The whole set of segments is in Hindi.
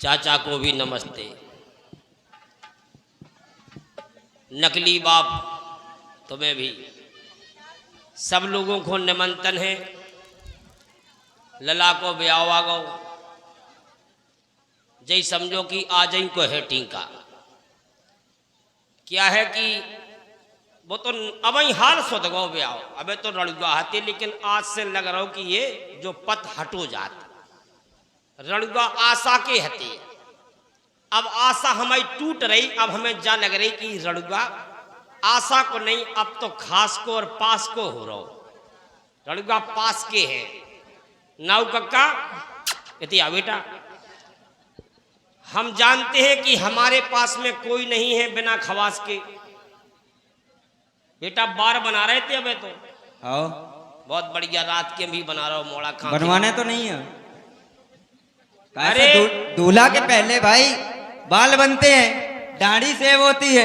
चाचा को भी नमस्ते। नकली बाप तुम्हें भी, सब लोगों को निमंत्रण है। लला को ब्याह आ गो, जय समझो कि आज ही को है टीका। क्या है कि वो तो अब ही हाल सोच गो ब्याह, अबे तो रणुआ आते, लेकिन आज से लग रहा हो कि ये जो पत हटो जात रणुआ आशा के हते। अब आशा हमारी टूट रही, अब हमें जा लग रही कि रणुआ आशा को नहीं, अब तो खास को और पास को हो रहा। रणुआ पास के हैं। नाउ कक्का कहती बेटा, हम जानते हैं कि हमारे पास में कोई नहीं है बिना खवास के। बेटा बार बना रहे थे अबे तो आओ, बहुत बढ़िया, रात के भी बना रहा हूँ मोड़ा खा। बनवाने तो नहीं है। अरे दूल्हा के पहले भाई बाल बनते हैं, दाढ़ी सेव होती है।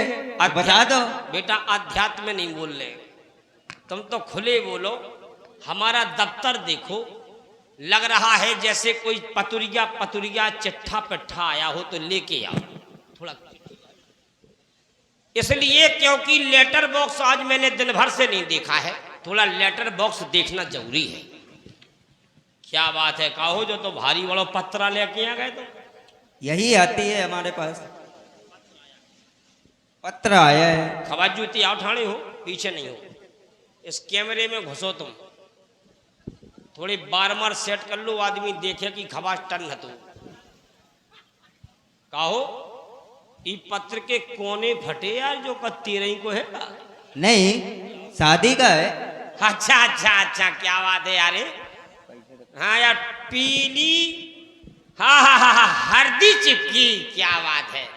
बता दो बेटा, अध्यात्म में नहीं बोल रहे, तुम तो खुले बोलो। हमारा दफ्तर देखो, लग रहा है जैसे कोई पतुरिया चिट्ठा पिट्ठा आया हो तो लेके आओ थोड़ा। इसलिए क्योंकि लेटर बॉक्स आज मैंने दिन भर से नहीं देखा है, थोड़ा लेटर बॉक्स देखना जरूरी है। क्या बात है, कहो जो तो भारी बड़ो पत्रा लेके आ गए। तो यही आती है हमारे पास, पत्र आया है। खबर जूती आओ, ठाणे हो, पीछे नहीं हो। इस कैमरे में घुसो तुम, थोड़ी बार सेट कर लो, आदमी देखे कि खबास टन है। तू कहो ई पत्र के कोने फटे यार, जो का 13 को है का? नहीं, शादी का है। अच्छा अच्छा अच्छा, क्या बात है यार। हाँ यार, पीली, हाँ हाँ हाँ हाँ, हल्दी चिपकी, क्या बात है।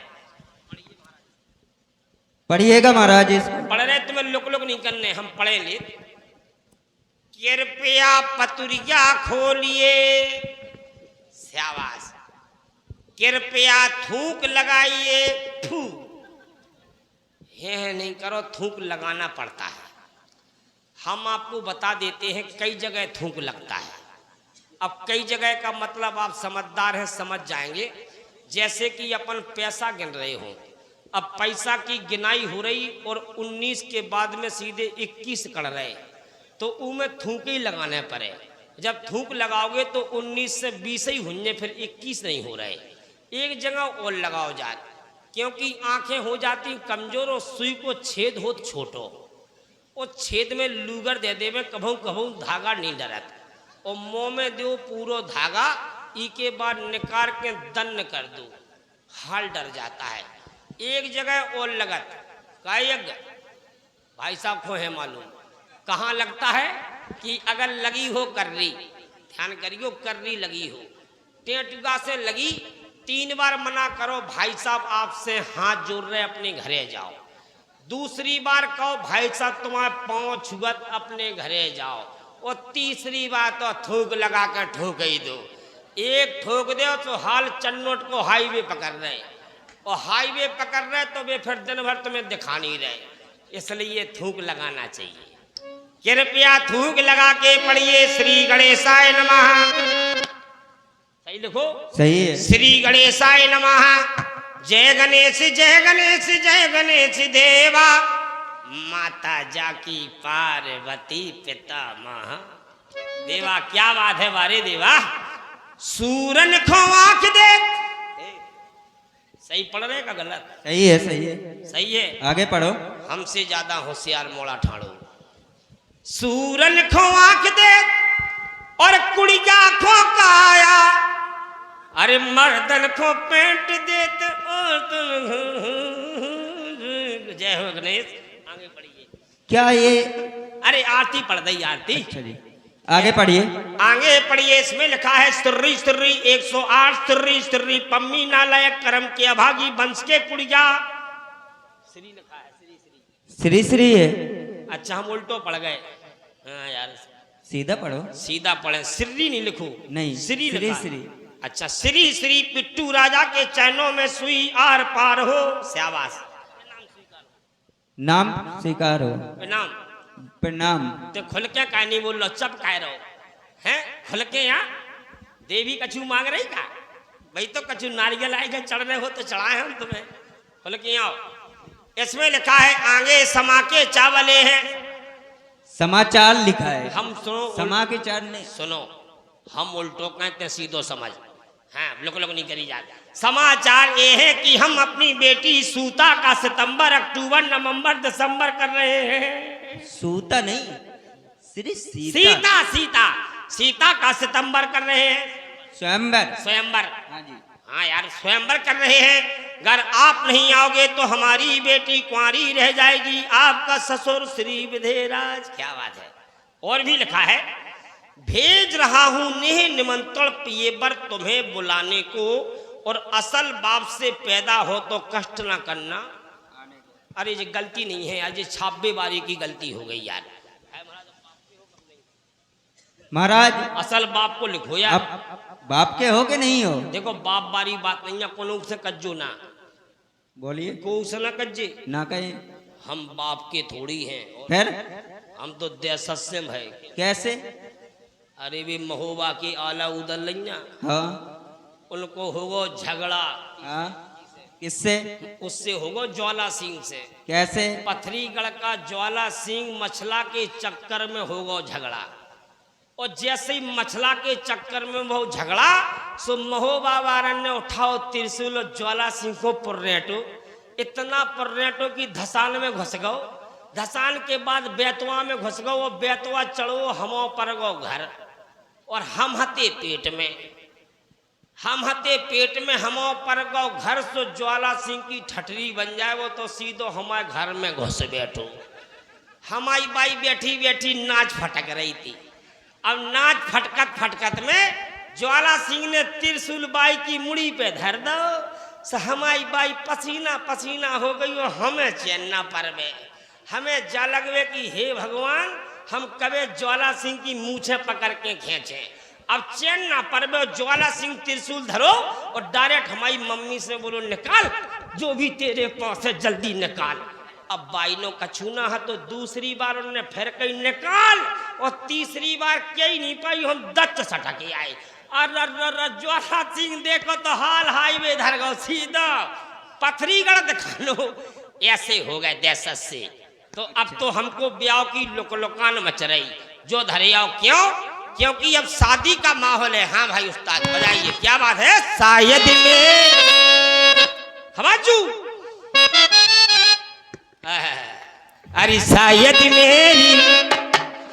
पढ़िएगा महाराज इसको। पढ़ रहे, तुम्हें लुक लुक नहीं करने, हम पढ़ेंगे। कृपया पतुरिया खोलिए, शाबाश। कृपया थूक लगाइए, थू है नहीं करो, थूक लगाना पड़ता है। हम आपको बता देते हैं कई जगह थूक लगता है। अब कई जगह का मतलब आप समझदार हैं, समझ जाएंगे। जैसे कि अपन पैसा गिन रहे हो, अब पैसा की गिनाई हो रही और 19 के बाद में सीधे 21 कर रहे, तो उनमें थूक ही लगाने पड़े। जब थूक लगाओगे तो 19 से 20 ही होंगे, फिर 21 नहीं हो रहे। एक जगह और लगाओ जाए, क्योंकि आंखें हो जाती कमजोर और सुई को छेद हो छोटो। वो छेद में लूगर दे देवे, कभू कभू धागा नहीं डरत, और मुँह में दो पूरो धागा, ई के बाद निकाल के दन्न कर दो, हाल डर जाता है। एक जगह और लगत कायग भाई साहब को है मालूम कहाँ लगता है कि अगर लगी हो कर्री, ध्यान करियो, कर्री लगी हो, टेंटुगा से लगी, 3 बार मना करो भाई साहब आपसे हाथ जोड़ रहे, अपने घरे जाओ। दूसरी बार कहो भाई साहब तुम्हारे पाँव छुअत, अपने घरे जाओ। और तीसरी बार तो थूक लगा कर ठोक ही दो। एक ठोक दो तो हाल चन्नोट को हाईवे पकड़ रहे, और हाईवे पकड़ रहे तो वे फिर दिन भर तुम्हें दिखा नहीं रहे। इसलिए थूक लगाना चाहिए। कृपया थूक लगा के पढ़िए श्री गणेशाय नमः। सही लिखो, सही है। श्री गणेशाय नमः। जय गणेश जय गणेश जय गणेश देवा, माता जाकी पार्वती पिता महा देवा। क्या बात है वारे देवा, सूरन को आंख दे। सही पढ़ रहे का गलत? सही है, सही है, सही है। आगे पढ़ो। हमसे ज्यादा होशियार मोड़ा ठाड़ो। सूरन को आंख दे और कुड़िया को काया, अरे मर्दन को पेंट देते। जय हो गणेश। आगे पढ़िए। क्या ये? अरे आरती पढ़ दी, आरती। अच्छा जी, आगे पढ़िए। आगे पढ़िए। इसमें लिखा है स्त्री स्त्री 108 स्त्री स्त्री पम्मी नालायक कर्म के अभागी वंश के कुड़िया। श्री लिखा है, श्री श्री श्री श्री है। अच्छा हम उल्टो पढ़ गए। हाँ यार, सीधा पढ़ो। सीधा पढ़े, श्री नहीं लिखो। नहीं, श्री श्री लिखा। श्री। अच्छा, श्री श्री पिट्टू राजा के चैनों में सुई आर पार हो। शाबाश। नाम स्वीकार हो। प्रणाम। प्रणाम। तो खुल के का नहीं बोल लो, चप कह रहो हैं? खुल के यहाँ देवी कछु मांग रही का? भाई तो कछु नारियल आएगा चढ़ने हो तो चढ़ाए हम तुम्हें। बोले कि आओ, इसमें लिखा है आगे समा के चावले हैं। समाचार लिखा है, हम सुनो, समा के चार ने सुनो, हम उल्टो कहते सीधो समझ, हाँ लोग नहीं करी जाते। समाचार ये है कि हम अपनी बेटी सूता का सितंबर, अक्टूबर, नवंबर, दिसंबर कर रहे हैं। सूता नहीं, श्री सीता सीता सीता का सितंबर कर रहे हैं। स्वयंवर, स्वयंवर, हाँ जी, हाँ यार स्वयंवर कर रहे हैं। अगर आप नहीं आओगे तो हमारी बेटी कुंवारी रह जाएगी, आपका ससुर श्री विधेयराज। क्या बात है। और भी लिखा है भेज रहा हूं नेह निमंत्रण पिए बर तुम्हें बुलाने को, और असल बाप से पैदा हो तो कष्ट ना करना। अरे ये गलती नहीं है, आज ये 26 बारी की गलती हो गई यार। महाराज असल बाप को लिखो यार। आप बाप के हो के नहीं हो? देखो बाप बारी बात नहीं है, कोनो से कज्जो ना बोलिए, को से ना कज्जे ना कहे। हम बाप के थोड़ी हैं, फिर हम तो देशस्यम है। कैसे? अरे वे महोबा की आला उदल लइया, हाँ, उनको होगो झगड़ा। हाँ, किससे? उससे होगो ज्वाला सिंह से। कैसे? पथरीगढ़ का ज्वाला सिंह मछला के चक्कर में होगो झगड़ा, और जैसे ही मछला के चक्कर में वो झगड़ा, सो महोबा वारन ने उठाओ त्रिशूल ज्वाला सिंह को पुर्रेटो, इतना पुर्रेटो की धसान में घुस गो। धसान के बाद बेतवा में घुस गो, वो बेतवा चढ़ो हमो पर गो घर, और हम हते पेट में, हम हते पेट में हमो पर गो घर। सो ज्वाला सिंह की ठठरी बन जाए वो तो सीधो हमारे घर में घुस बैठो। हमारी बाई बैठी बैठी नाच फटक रही थी। अब नाच फटकत फटकत में ज्वाला सिंह ने त्रिशूल बाई की मुड़ी पे धर दो। हमारी बाई पसीना पसीना हो गई, और हमें चैन ना परवे। हमें जा लगवे कि हे भगवान, हम कभी ज्वाला सिंह की मूछे पकड़ के खींचे। अब चैन ना परवे, ज्वाला सिंह त्रिशूल धरो और डायरेक्ट हमारी मम्मी से बोलो निकाल जो भी तेरे पास है, जल्दी निकाल। अब बाइनो कछूना है तो दूसरी बार उन्होंने फिर कही निकाल, और तीसरी बार कही नहीं पाई, हम दत्त सटके आए। और ज्वाला सिंह देखो तो हाल हाईवे धर गो, सीधा पथरीगढ़ दिखा लो। ऐसे हो गए दहशत से। तो अब तो हमको ब्याह की लुकलुकान मच रही, जो धरे आओ। क्यों? क्योंकि अब शादी का माहौल है। हाँ भाई उस्ताद बताइए क्या बात है। शायद में हवाजू, अरे शायद मेरी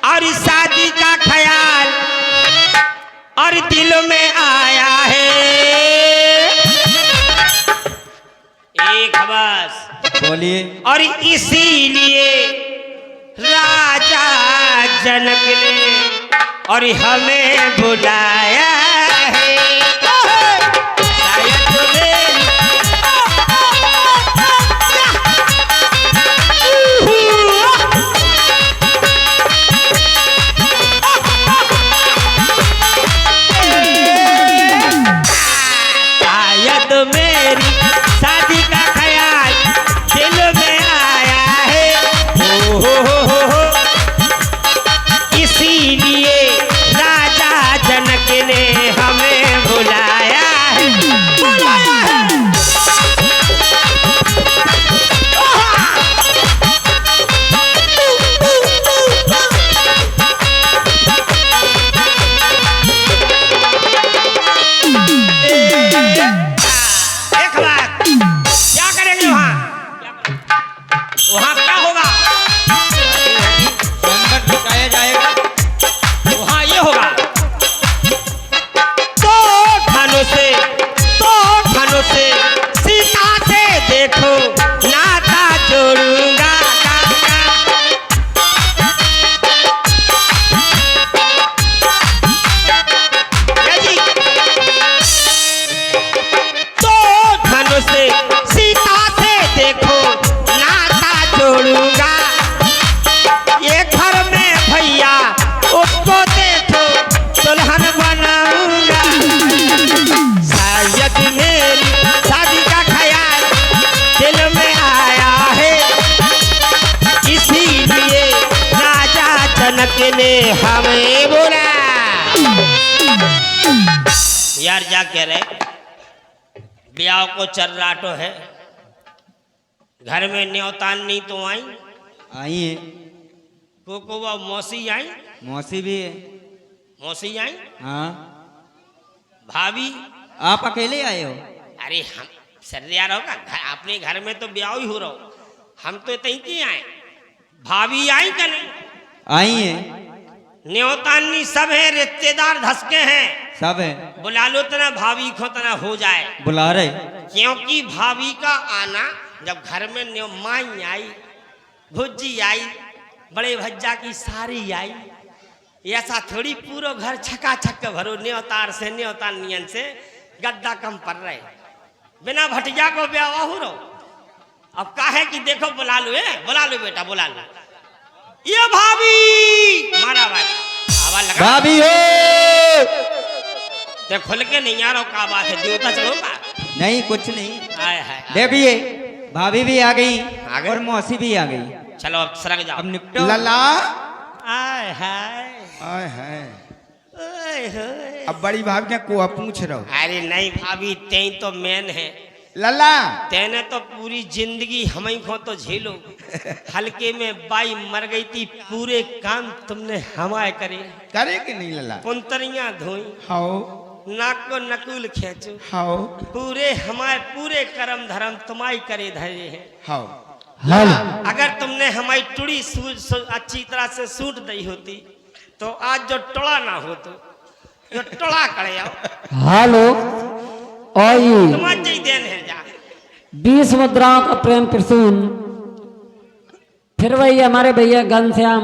और शादी का ख्याल और दिल में आया है। एक बस बोलिए। और इसीलिए राजा जनक ने और हमें बुलाया है। मेरी शादी का ख्याल दिल में आया है, हो इसीलिए राजा जनक ने हमें बुलाया है, बुलाया है। वहां क्या होगा? स्वयंवर दिखाया जाएगा। वहां ये होगा, तो धनुष से सीता से देखो नाता जोड़ूंगा। तो धनुष से सीता से देखो जोड़ूंगा। ये घर में भैया उसको देखो दुल्हन बनाऊंगा। शायद मेरी शादी का ख्याल दिल में आया है, इसीलिए राजा जनक ने हमें बोला। यार क्या कह रहे, ब्याह को चर्राटो है, घर में न्योतान नहीं तो आई आई है, को वो मौसी आई, मौसी भी है। मौसी आई, हाँ, भाभी। आप अकेले आए हो? अरे हम सर्दियार होगा अपने घर में तो ब्याह ही हो रहा हो, हम तो तहीं की आए। भाभी आई का नहीं? आई है, न्योतानी सब है, रिश्तेदार धसके हैं, सब है। बुला लो तना भाभी को तना हो जाए। बुला रहे? क्योंकि भाभी का आना जब घर में माई आई, भुज्जी आई, बड़े भज्जा की सारी आई, ऐसा थोड़ी पूरा घर छका छक भरो न्योतार से न्योतार नियन से गद्दा कम पड़ रहे, बिना भटिया को ब्याह हो रहो। अब का है कि देखो बुला लो, बुला लो बेटा बुला लो, ये भाभी मारा बात आवाज लगा। भाभी हो? ते खुल के नहीं आ रहा का बात है, देवता चलोगा? नहीं कुछ नहीं। आए हाय देखिए भाभी भी आ गई आ गई? और मौसी भी आ गई। चलो अब सरक जाओ। अब निपटो। लला आय हाय आय है। ओए होए। अब बड़ी भाभी क्या कुआ पूछ रहा हूँ। अरे नहीं भाभी ते तो मैन है, लला तेने तो पूरी जिंदगी हम ही को तो झेलो। हल्के में बाई मर गई थी, पूरे काम तुमने हमारे करे, करे कि नहीं लला? पुंतरियां धोई, हाओ नाक को नकुल खींचो, हाओ पूरे हमारे पूरे कर्म धर्म तुम्हारी करे धरे हैं। हाओ। अगर तुमने हमारी टुड़ी अच्छी तरह से सूट दी होती तो आज जो टोड़ा ना हो तो जो टोड़ा करे आओ। हेलो आइए, तुम्हारी देन है जा 20 मुद्राओं का प्रेम प्रसून। फिर वही हमारे भैया घनश्याम,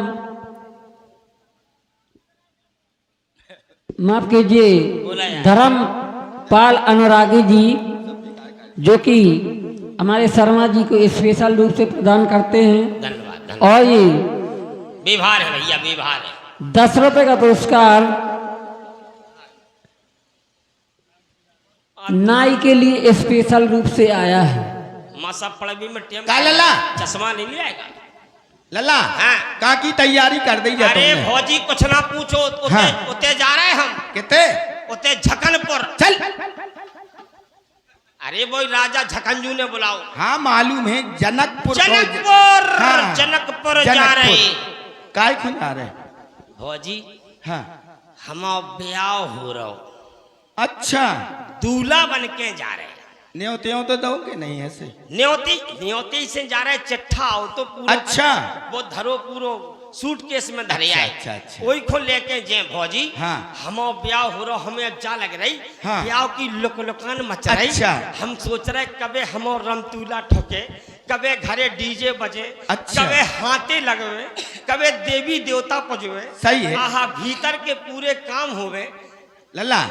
माफ कीजिए, बोला यार। धर्मपाल अनुरागी जी, जो कि हमारे शर्मा जी को स्पेशल रूप से प्रदान करते हैं। धन्यवाद धन्यवाद। और ये व्यवहार है भैया, व्यवहार है। 10 रुपए का पुरस्कार नाई के लिए स्पेशल रूप से आया है। मासा पड़वी में टेम का लला? चश्मा नहीं लियाएगा? लला हाँ। का की तैयारी कर दी जा अरे तुमने? भौजी कुछ ना पूछो, उते हाँ। उते जा रहे हम, कितने? उते झकनपुर। चल। अरे वो राजा झकंजू ने बुलाओ। हाँ मालूम है, जनकपुर। जनकपुर हाँ। जनकपुर जा रहे। काय खुद आ रहे? भौजी हाँ। हम ब्याह हो रहा, अच्छा, दूल्हा बन के जा रहे। न्योते तो दोगे नहीं ऐसे? न्योती न्योती से जा रहे, चिट्ठा आओ तो पूरा अच्छा। वो धरो पूरो सूटकेस में धरे अच्छा, आए। अच्छा, अच्छा। वही को लेके जे भौजी। हाँ। हम ब्याह हो रहा, हमें जा लग रही। हाँ। ब्याह की लुकलुकान मच रही। अच्छा। हम सोच रहे कबे हम रमतूला ठोके, कबे घरे डीजे बजे, अच्छा। कबे हाथे लगवे, कबे देवी देवता पूजवे। सही है। आहा भीतर के पूरे काम होवे। लला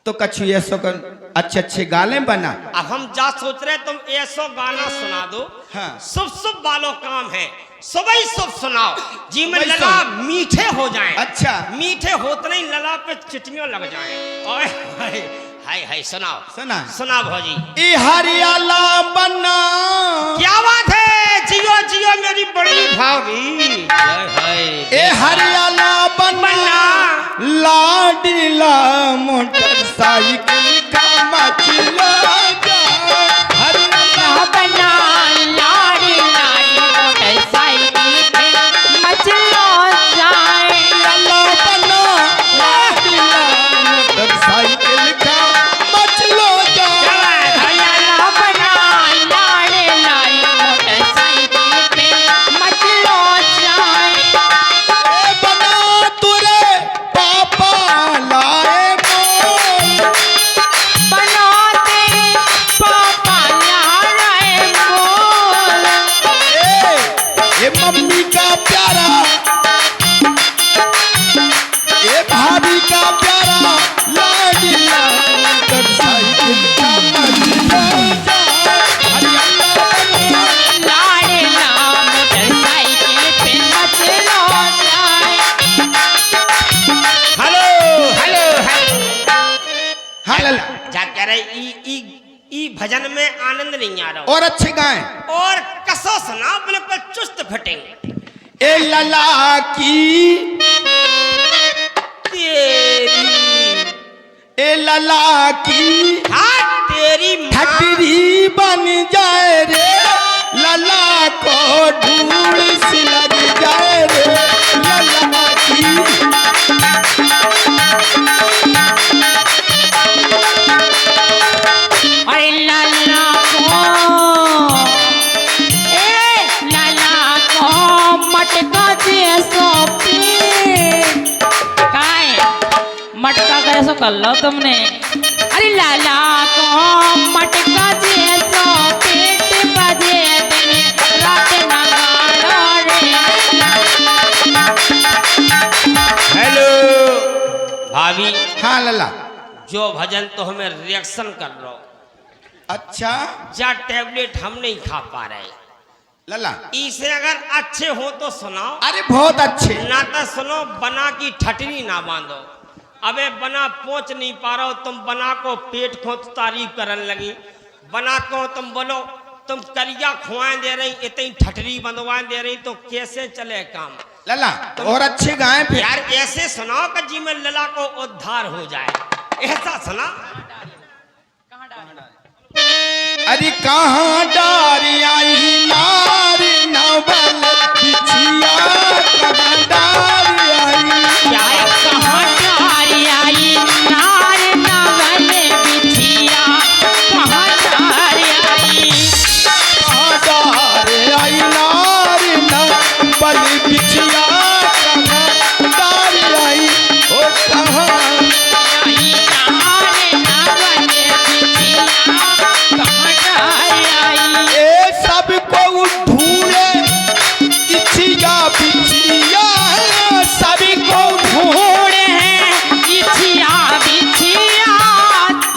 तो कछु ऐसो कर अच्छे अच्छे गाले बना। अब हम जा सोच रहे तुम ऐसो गाना सुना दो। हाँ। शुभ शुभ वालों काम है, सुबह ही शुभ सुनाओ जी में सुबह ही लला शुभ। मीठे हो जाएं। अच्छा। मीठे होते नहीं लला पे चिटियों लग जाएं। ओए हाय हाय हाय सुनाओ सुना। सुना भौजी। ई हरियाला बना। क्या बात है, जियो जियो मेरी बड़ी भाभी। हाय हाय ए हरियाला बना लाडीला मोटरसाइकिल का मचला जा। हरियाला बना लाड़ी लाड़ी मोटरसाइकिल पे मचलो जाए। बना लाडीला मोटरसाइकिल का मचलो जा। हरियाणा बना लाड़ी लाड़ी मोटरसाइकिल पे मचलो जाए। ए बना तुरे पापा लाए मोल। बना तेरे पापा लाए मोल। ए मम्मी का प्यारा, ए भाभी का प्यारा लाडीला मोटरसाइकिल का मचला जा। हरियाणा बना। लाड़ी ला मोटरसाइकिल पे मचलो जाए। Hello hello hello. हाँ लला। जा कह रहे ई भजन में आनंद नहीं आ रहा और अच्छे गाएं। और कसो सुना बिल्कुल चुस्त फिटिंग। ए लला की, तेरी ए लला की, हाथ तेरी माँ। ठटरी बन जाए रे लला को धूल सी लग जाए रे लला की। अरे लाला को लाला को मटका जैसो काय मटका कैसो कर लो तुमने। अरे लाला को मटका जैसो पेट बजे दिन रात नगाड़ो रे। हेलो भाभी, हाँ लला। जो भजन तो हमें रिएक्शन कर रहा हो, अच्छा जा टैबलेट हम नहीं खा पा रहे। लला, इसे अगर अच्छे हो तो सुनाओ, अरे बहुत अच्छे। ना तो सुनो बना की ठटनी ना बांधो। अबे बना पहुंच नहीं पा रहा हो तुम, बना को पेट खोच तारीफ करने लगी। बना को तुम बोलो तुम करिया खुआएं दे रही, इतनी ठटरी बंधवाएं दे रही, तो कैसे चले काम। लला और अच्छे गाए फिर। यार ऐसे सुनाओ कि जी में लला को उद्धार हो जाए, ऐसा सुना। अरे कहाँ डारी आई नार नवल बिछिया, कहाँ डारी आई। क्या कहाँ डारी आई नार नवल बिछिया, कहाँ डारी आई। कहाँ डारी आई नार नवल बिछिया, कहाँ डारी आई। ओ कहाँ आई नार नवल बिछिया, कहाँ डारी आई। ए सब को ढूंढे इछिया बिछिया, सभी को ढूंढे हैं बिछिया बिछिया,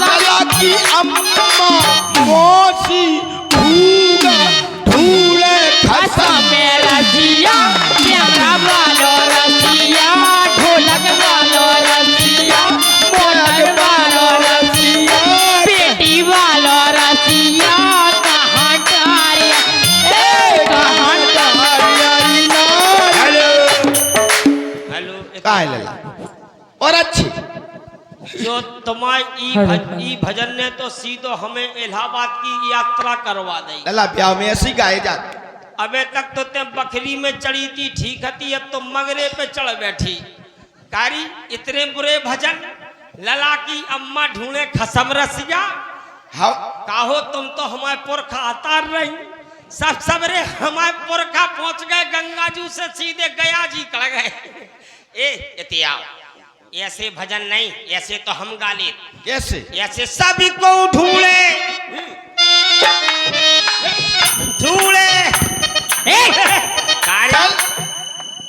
लला की अम्मा मौसी भूगा ढूंढे खसम। में रसिया कैमरा वालो रसिया, ढोलक वालो रसिया, मोलक वालो रसिया, पेटी वालो रसिया, कहाँ डारिया कहाँ आई नार। हेलो हेलो, का है लला और अच्छी। जो तुम्हारी ई भजन ने तो सीधो हमें इलाहाबाद की यात्रा करवा दी। लला ब्याह में ऐसी गाए जाते। अबे तक तो ते बकरी में चढ़ी थी ठीक थी, अब तो मगरे पे चढ़ बैठी। कारी इतने बुरे भजन, लला की अम्मा ढूंढे खसम रसिया। हाँ काहो तुम तो हमारे पुरखा अतार रही, सब सबरे हमारे पुरखा पहुंच गए गंगाजू से सीधे गया जी कड़ गए। इतिया ऐसे भजन नहीं, ऐसे तो हम गा ले। कैसे। ऐसे सभी को ढूंढे ढूंढे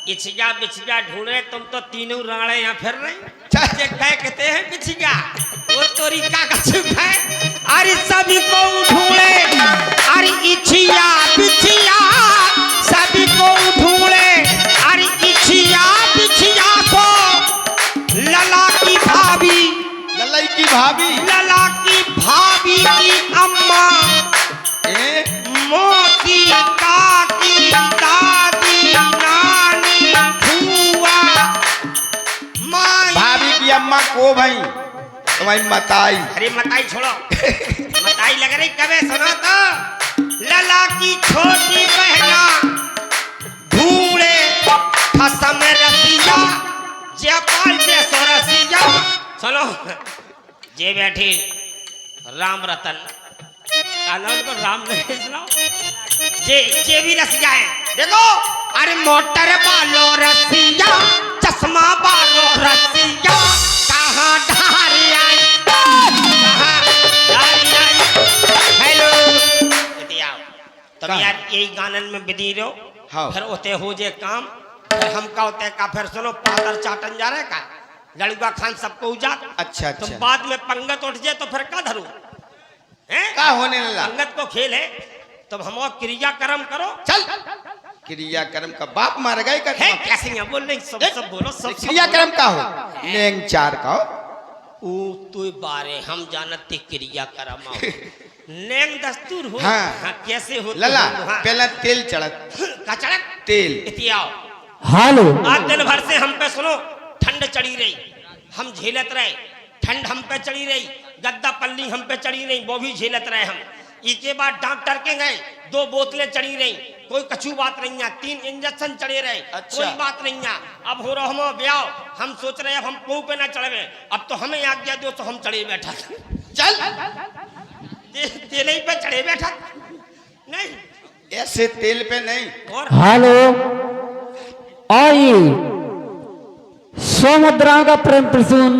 इछिया बिछिया ढूंढे, तुम तो तीनों राणे यहाँ फिर रही। जे कह कहते हैं बिछिया, वो तोरी का कछु है। अरे सभी को ढूंढे, अरे इछिया बिछिया, सभी को ढूंढे, अरे इछिया बिछिया को लला की भाभी, लला की भाभी, लला की भाभी की अम्मा, मोती काकी दादी नानी फूआ माई। भाभी की अम्मा को भाई तुम्हारी मताई। अरे मताई छोड़ो, मताई लग रही कबे सुना तो। लला की छोटी बहना ढूंढे खसम रसिया, जयपाल से सोरसिया। सुनो जे बैठी राम रतन का नाम को राम नहीं सुनाओ, जे भी रसिया है देखो। अरे मोटर बालो रसिया, चश्मा बालो रसिया, कहाँ ढारी आई, कहाँ ढारी आई। हेलो तुम यार यही गानन में बिदी रहो। हाँ। फिर होते हो जे काम, फिर हम का होते का, फिर सुनो पातर चाटन जा रहे का लड़ुआ खान सबको उजात। अच्छा तुम अच्छा। बाद में पंगत उठ जाए तो फिर का धरू हैं? का होने लला। पंगत को खेल है, तुम हम क्रिया कर्म करो। चल क्रिया कर्म का बाप मार गए कर। है कैसे यहाँ बोल रही, सब बोलो, सब क्रिया कर्म का हो नेंग चार का हो। ऊ तो बारे हम जानते क्रिया कर्म आओ। नेम दस्तूर हो। हाँ। कैसे हो लला हाँ। पहला तेल चढ़त। का चढ़क तेल इतियाओ। हेलो आज दिन भर से हम पे सुनो ठंड चढ़ी रही, हम झेलत रहे। ठंड हम पे चढ़ी रही, गद्दा पल्ली हम पे चढ़ी रही, वो भी झेलत रहे हम। इसके बाद डॉक्टर के गए, 2 बोतलें चढ़ी रही, कोई कछु बात नहीं है। 3 इंजेक्शन चढ़े रहे, कोई बात नहीं है। अब हो रहा हम ब्याह, हम सोच रहे अब हम कोई पे ना चढ़े, अब तो हमें आज्ञा दो तो हम चढ़े बैठा। चल तेल पे चढ़े बैठा नहीं, ऐसे तेल पे नहीं। और हेलो, और ये 100 मुद्राओं का प्रेम प्रसून।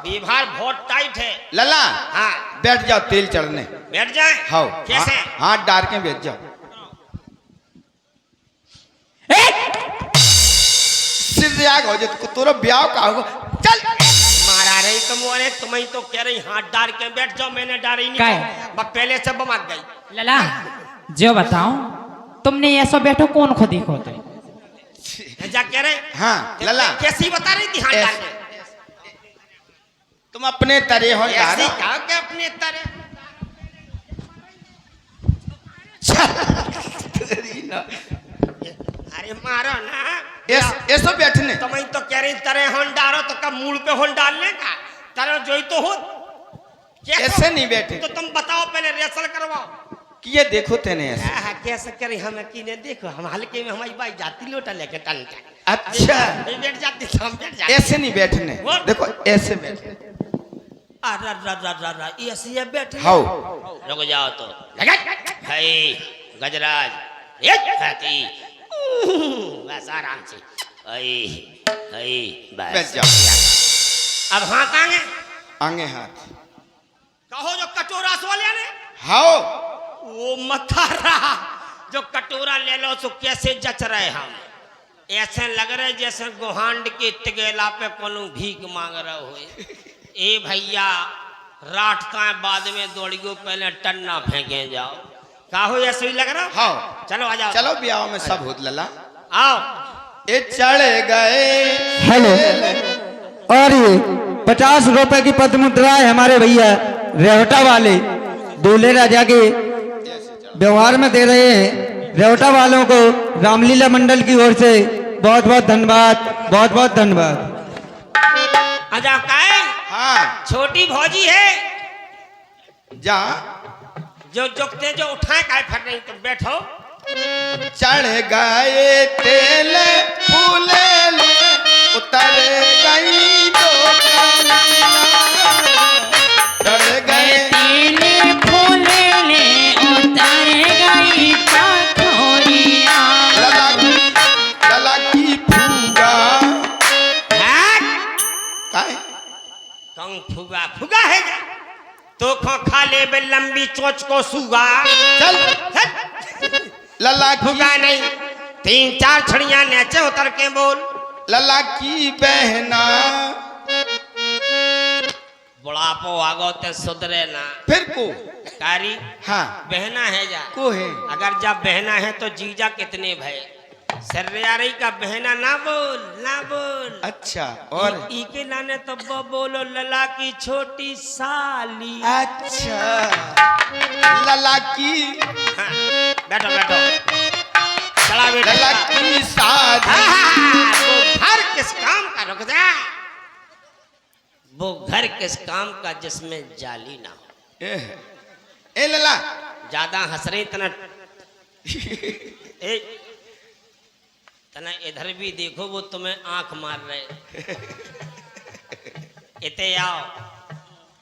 व्यवहार बहुत टाइट है। लला हाँ बैठ जाओ तेल चढ़ने। बैठ जाए। हाँ कैसे? हाथ डाल के बैठ जाओ। सिर आग हो जाए तोरा ब्याह का होगा। चल मारा रही तुम, अरे तुम्हें तो कह रही हाथ डाल के बैठ जाओ, मैंने डाल ही नहीं काय? कहा। बस पहले से बमक गई। लला जो बताओ, तुमने ऐसा बैठो कौन को देखो तो जा कह रहे हाँ लला कैसी बता रही थी हाथ डाल के? तुम अपने तरह हो यार। ऐसी कहा कि अपने तरह। अरे मारो ना, ऐसो बैठने। तुम्हें तो कह रही तरह होन डालो तो कब मूड पे होन डालने का तरह जो ही तो हो। ऐसे नहीं बैठे। तो तुम बताओ, पहले रिहर्सल करवाओ। कि ये देखो तेने ऐसे। कैसे करे हम की ने देखो, हम हल्के में हमारी बाई जाती लोटा लेके टन टन। अच्छा बैठ जाती तो हम बैठ जाते। ऐसे नहीं बैठने, देखो ऐसे बैठने। ऐसे बैठे। हाँ रुक जाओ तो हाय गजराज हाथी बस आराम से बैठ जाओ। अब हाथ आगे आगे हाथ कहो, जो कटोरा सो ले ने हाँ वो मथा रहा, जो कटोरा ले लो सो कैसे जच रहे हम। ऐसे लग रहे जैसे गोहांड के तिगेला पे कोनो भीख मांग रहे हो। ए भैया राठता बाद में दौड़ियो, पहले टन्ना फेंके जाओ। काहो ऐसे ही लग रहा? हाँ चलो आ जाओ। चलो ब्याह में सब होत लला। आओ। ये चढ़ गए। हेलो, और ये 50 रुपए की पद मुद्रा है हमारे भैया रेवटा वाले दूल्हे राजा के व्यवहार में दे रहे हैं। रेवटा वालों को रामलीला मंडल की ओर से बहुत बहुत धन्यवाद, बहुत बहुत धन्यवाद। आजा काहे? हाँ छोटी भौजी है जा जो जुगते जो उठाए काहे फट रही, तुम बैठो। चढ़ गए तेल फूले ले उतर गई दो चढ़ गए तेले फूले ले उतर गई कठोरिया। लला की फूगा काहे कौन फुगा? फुगा है जा तो खा ले बे लंबी चोच को सुगा। चल लला की फुगा नहीं, 3-4 छड़ियां नीचे उतर के बोल। लला की बहना बुढ़ापो आगो ते सुधरे ना फिर को कारी। हाँ बहना है जा, को है। अगर जब बहना है तो जीजा कितने भय। सर्रेयारी का बहना ना बोल, ना बोल। अच्छा और इके नाने तो वो बोलो लला की छोटी साली। अच्छा लला की हाँ, बैठो बैठो, चला बेटा। लला की शादी वो घर किस काम का? रुक जा। वो घर किस काम का जिसमें जाली ना हो। ए लला ज्यादा हंस रही तना ए तना इधर भी देखो, वो तुम्हें आंख मार रहे। इते आओ।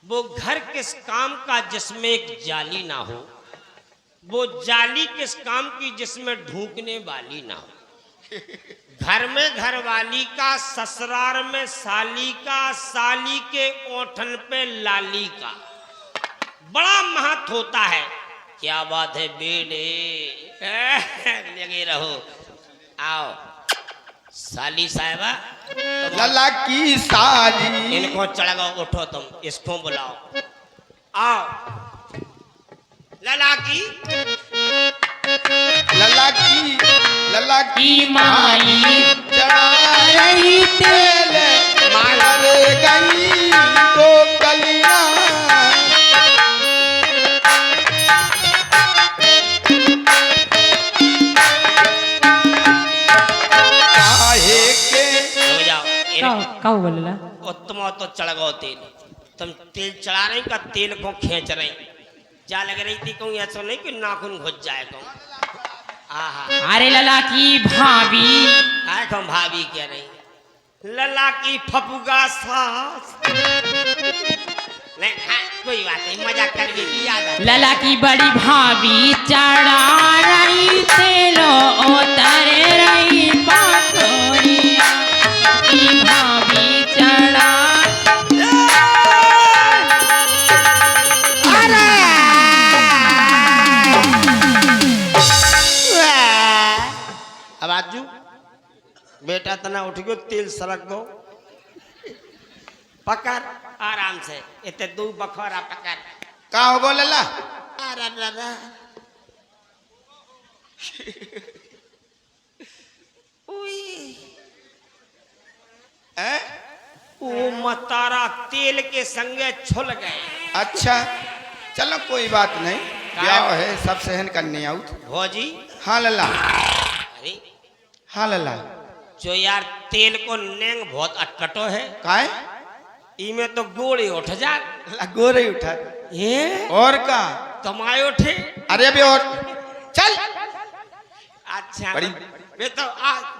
वो घर किस काम का जिसमें एक जाली ना हो, वो जाली किस काम की जिसमें ढूंकने वाली ना हो। घर में घरवाली का, ससुराल में साली का, साली के ओठन पे लाली का बड़ा महत्व होता है। क्या बात है बेटे, लगे रहो। आओ साली साहिबा, लला की शादी इनको चढ़ाओ, उठो तुम, इसको बुलाओ। आओ लला की लला की माई चढ़ा रही तेल मर गई दो कलियां। हो जाओ। का बोलला? उत्तम तो चढ़ गो तेल। तुम तेल चढ़ा रही का तेल को खींच रही, क्या लग रही थी कहूँ ऐसा नहीं कि नाखून घुस जाए कहूँ। आहा अरे लला की भाभी, आए कहूँ भाभी कह रही, लला की फपुगा सास। नहीं हाँ, कोई बात नहीं, मजाक कर भी याद आ। लला की बड़ी भाभी चढ़ा रही तेलो उतर रही पाथोरिया की भाभी चढ़ा। अब आजू बेटा तना उठ गयो, तेल सड़क गो, पकड़ आराम से, इतने दो बखोरा पकड़। का हो गो लला? अरे दादा हैं? वो मतारा तेल के संगे छुल गए। अच्छा चलो कोई बात नहीं, ब्याह है सब सहन करने आउट। भौजी हाँ लला, अरे हाँ लला। जो यार तेल को नेंग बहुत अटकटो है, काहे? इमे तो गोड़े उठ जा। गोरे उठा ये और का? तुम्हारे उठे। अरे अभी और चल। अच्छा बड़ी वे तो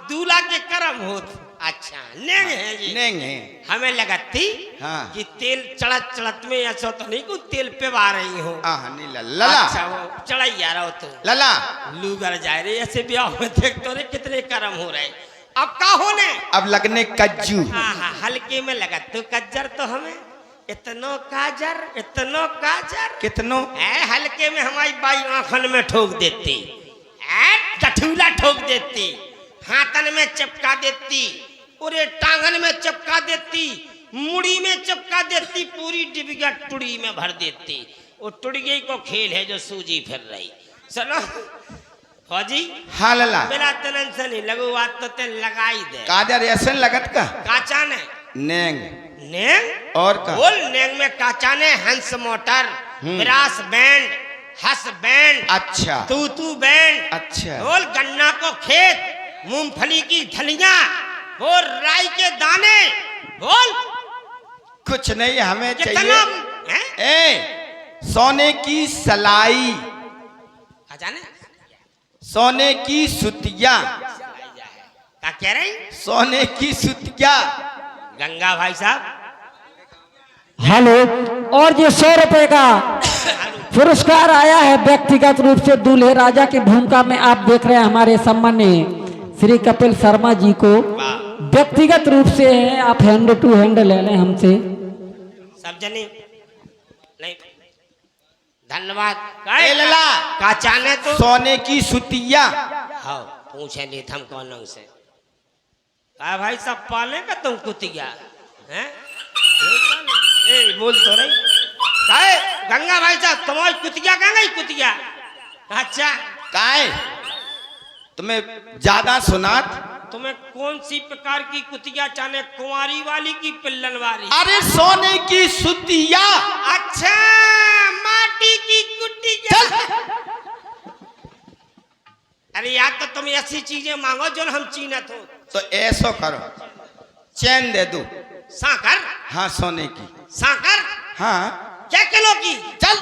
दूल्हा के कर्म होत। अच्छा नेंग है जी, नेंग है। हमें लगती हाँ। कि तेल चढ़त चढ़त में ऐसा तो नहीं को तेल पे आ रही हो। नहीं लला। अच्छा वो चढ़ाई जा रहा हो तो लला लूगर जा रहे ऐसे ब्याह में देख तो रे कितने कर्म हो रहे। अब का होने, अब लगने कज्जू। हाँ हल्के में लगा तो कज्जर तो हमें इतनो काजर, इतनो काजर कितनो है, हल्के में हमारी बाई आंखन में ठोक देती, गठूला ठोक देती, हाथन में चिपका देती, पूरे टांगन में चिपका देती, मुड़ी में चिपका देती, पूरी डिबिया टुड़ी में भर देती। वो टुड़िए को खेल है जो सूजी फिर रही। चलो फौजी हाँ लला। बिना तनन से नहीं लगो बात तो ते लगाई दे। काजर ऐसे लगत का? काचा ने नेंग नेंग और का? बोल नेंग में काचा ने हंस मोटर, ब्रास बैंड, हस बैंड, अच्छा तू बैंड, अच्छा। बोल गन्ना को खेत, मूंगफली की धलियां, बोल राई के दाने, बोल कुछ नहीं हमें कितना चाहिए। ए सोने की सलाई, जाने सोने की सुतिया। क्या कह रही? सोने की सुतिया। गंगा भाई साहब हेलो। और जो 100 रुपए का पुरस्कार आया है व्यक्तिगत रूप से दूल्हे राजा की भूमिका में, आप देख रहे हैं हमारे सम्माननीय श्री कपिल शर्मा जी को व्यक्तिगत रूप से है, आप हैंड टू हैंड ले लें हमसे। सब जनी नहीं धन्यवाद। ए लला काचा ने तो सोने की सुतिया। हाँ पूछे नहीं थम कौन से का भाई सब पाले का तुम कुतिया हैं? ए बोल तो रही काहे गंगा भाई साहब तुम्हारी कुतिया कहाँ गई कुतिया? अच्छा काहे तुम्हें ज्यादा सुनात? तुम्हें कौन सी प्रकार की कुतिया चाहे, कुंवारी वाली की पिल्लन वाली? अरे सोने की सुतिया। अच्छा माटी की कुतिया। अरे यार तो तुम ऐसी चीजें मांगो जो हम चीनत हो। तो ऐसो करो, चैन दे दो। साकर? हाँ सोने की साकर? हाँ। क्या किलो की? चल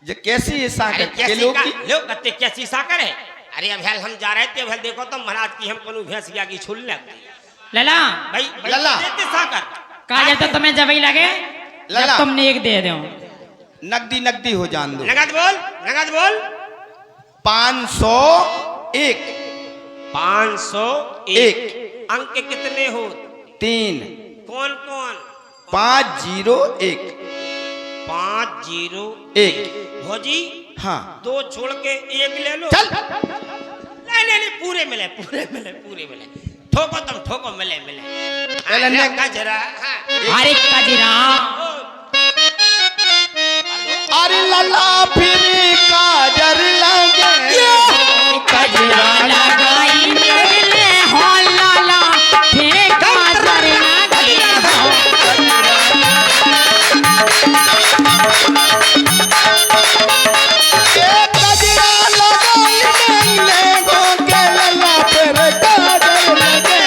ये कैसी है अरे साकर? कैसी किलो का की? लो कत्ते कैसी साकर है? अरे अब हम जा रहे थे, देखो तो महाराज की हम कोनो भैंस की छुल लग लला भाई लला। देते साकर काजल तो तुम्हें जब ही लगे लला। जब तुमने एक दे दो। नकदी नकदी हो जान दो। नगद बोल, नगद बोल। 501। 501 अंक कितने हो? 3। कौन कौन? 501। 501 भौजी हाँ 2 छोड़ के 1 ले लो। चल। नहीं पूरे मिले, पूरे मिले, पूरे मिले। ठोको तुम ठोको, मिले मिले। पहले ने जरा हाँ। अरे कजरा अरे लला फिर काजर लगे, कजरा लगाई ले हो लाला फिर काजर लगाई हो। कजरा लगाई ले गो के लला फिर काजर लगे।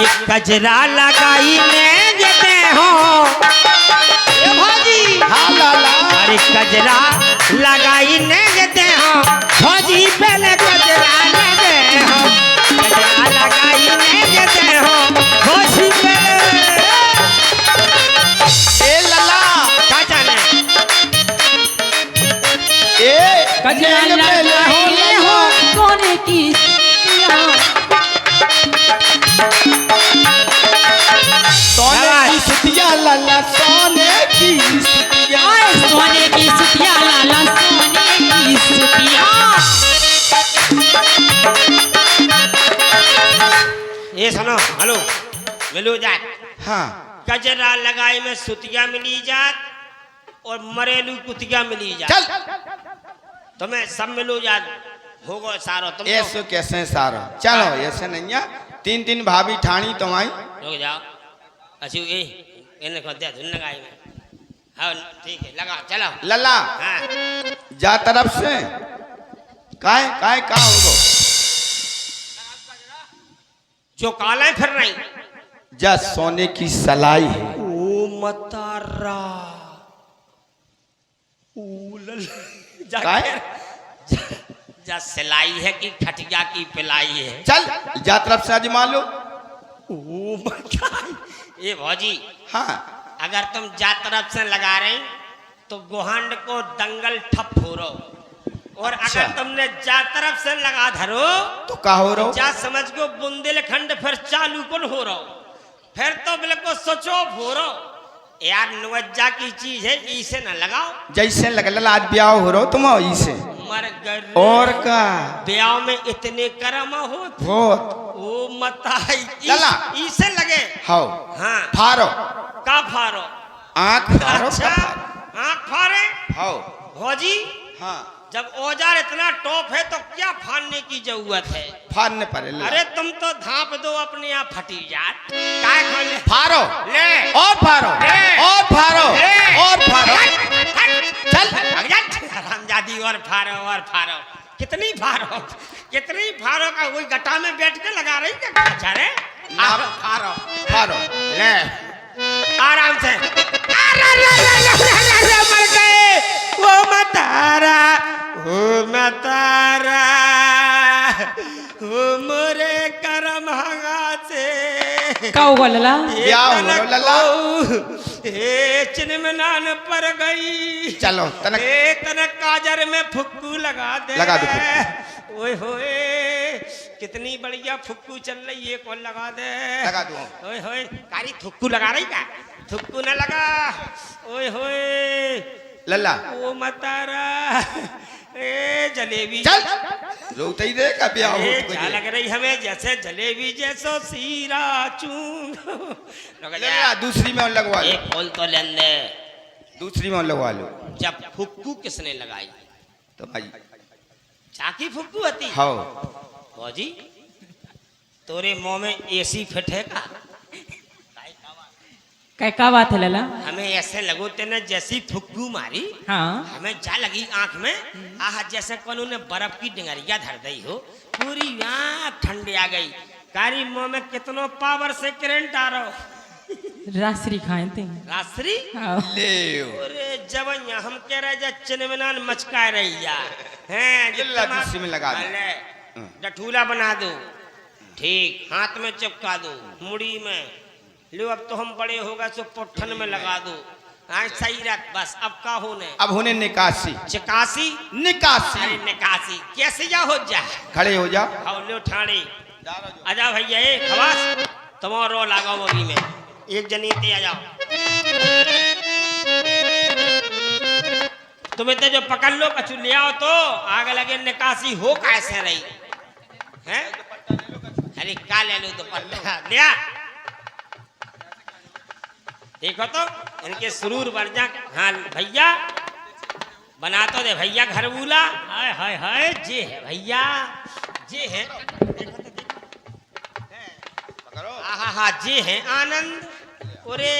ये कजरा लगाई ने देते हो ए भाजी हाँ लाला अरे कजरा लगाई ने देते हो भाजी पहले कजरा लगे हो कजरा लगाई ने देते हो भाजी पहले ए लाला क्या जाने ए कजरा लगाए हो सोने की सितिया। सोने की सितिया लाला सोने की सितिया आए सोने की सितिया लाला सोने की सितिया। ये सुनो हेलो मिलो जात हाँ कजरा लगाई में सुतिया मिली जात और मरेलू कुतिया मिली जात चल तुम्हें सब मिलो जात होगो सारो तुम ऐसे कैसे सारो चलो ऐसे नहीं है तीन तीन भाभी ठाणी तुम्हारी रुक जाओ अच्छी ये इन्हें को दे धुन लगाई में हाँ ठीक है लगा चलो लल्ला हाँ जा तरफ से काय काय का होगो जो काला फिर नहीं जा सोने की सलाई है ओ मतारा ओ लल जा काय जा सिलाई है कि खटिया की पिलाई है चल जा तरफ से आजमा लो ओ मतारा ये भौजी हाँ अगर तुम जा तरफ से लगा रहे तो गोहांड को दंगल ठप हो रो और अच्छा। अगर तुमने जा तरफ से लगा धरो तो का हो रहो जा समझ को बुंदेलखंड फिर चालू कौन हो रहा फिर तो बिल्कुल सोचो हो रहा यार नवज्जा की चीज है इसे ना लगाओ जैसे लग लला आज ब्याह हो रहो तुम इसे मर गए और का ब्याह में इतने कर्म हो बहुत ओ मताई लला। इसे लगे हाओ हाँ फारो का फारो आँख फारो अच्छा आँख फारे हाओ भौजी हाँ जब औजार इतना टॉप है तो क्या फाड़ने की जरूरत है फाड़ने पड़े ले अरे तुम तो धाप दो अपने आप फटी जात काय खोल ले फारो ले और फारो ले। और फारो ले। और फारो चल हरामजादी और फारो कितनी फारो का वही गटा में बैठ के लगा रही क्या अच्छा रे फारो फारो ले आराम से अरे मर गए वो मतारा वो मोरे करम हंगा से का हुआ लला? ब्याह हो रहा लला। ए चिनमनान पर गई चलो तनक ए तनक काजर में फुक्कू लगा दे लगा दो फुक्कू। ओए होए कितनी बढ़िया फुक्कू चल रही है कौन लगा दे लगा दूं। ओए होए कारी थुक्कू लगा रही क्या थुक्कू न लगा ओए होए लल्ला ओ मतारा ए जलेबी चल रोते ही देगा ब्याह हो ए, तो क्या लग रही हमें जैसे जलेबी जैसो सीरा चूंग लल्ला दूसरी में और लगवा लो एक खोल तो लेन दे दूसरी में और लगवा लो जब फुक्कू किसने लगाई तो भाई चाकी फुक्कू होती हाओ फौजी तोरे मुंह में एसी फिट है का का बात है लला? हमें ऐसे लगो तेने जैसी फुक्कू मारी हाँ हमें जा लगी आंख में आह जैसे कौन ने बर्फ की डिंगरिया धर दी हो पूरी आंख ठंडी आ गई कारी मुंह में कितनो पावर से करंट आ रहा हो राश्री खाए थे। रात्रि हाँ। ले अरे जवैया हम कह रहे जा चिनमनान मचका रही यार हैं जिल्ला दूसरी में लगा दो। डठूला बना दो ठीक हाथ में चिपका दो मुड़ी में लो अब तो हम बड़े होगा सो पुट्ठन में लगा दो आज सही रख बस अब का होने अब होने निकासी चिकासी निकासी अरे निकासी कैसे जा हो जा खड़े हो जाओ आओ लो ठाणे आजा भैया ए खवास तुम्हारा रो लगाओ अभी में एक जनी ते आ जाओ तुम्हें तो जो पकड़ लो कछु ले आओ तो आगे लगे निकासी हो कैसे रही हैं अरे का ले लो दुपट्टा ले आ देखो तो इनके सुरूर बन जा हाँ भैया बना तो दे भैया घर बूला हाय हाय हाय जे है भैया जे है हाँ हाँ जे है आनंद अरे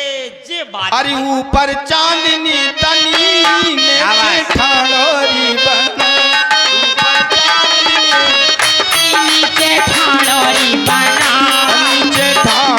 जे बात अरे ऊपर चांदनी तनी में आवाज। ठाड़ोरी बना ऊपर चांदनी नीचे ठाड़ोरी बना नीचे ठाड़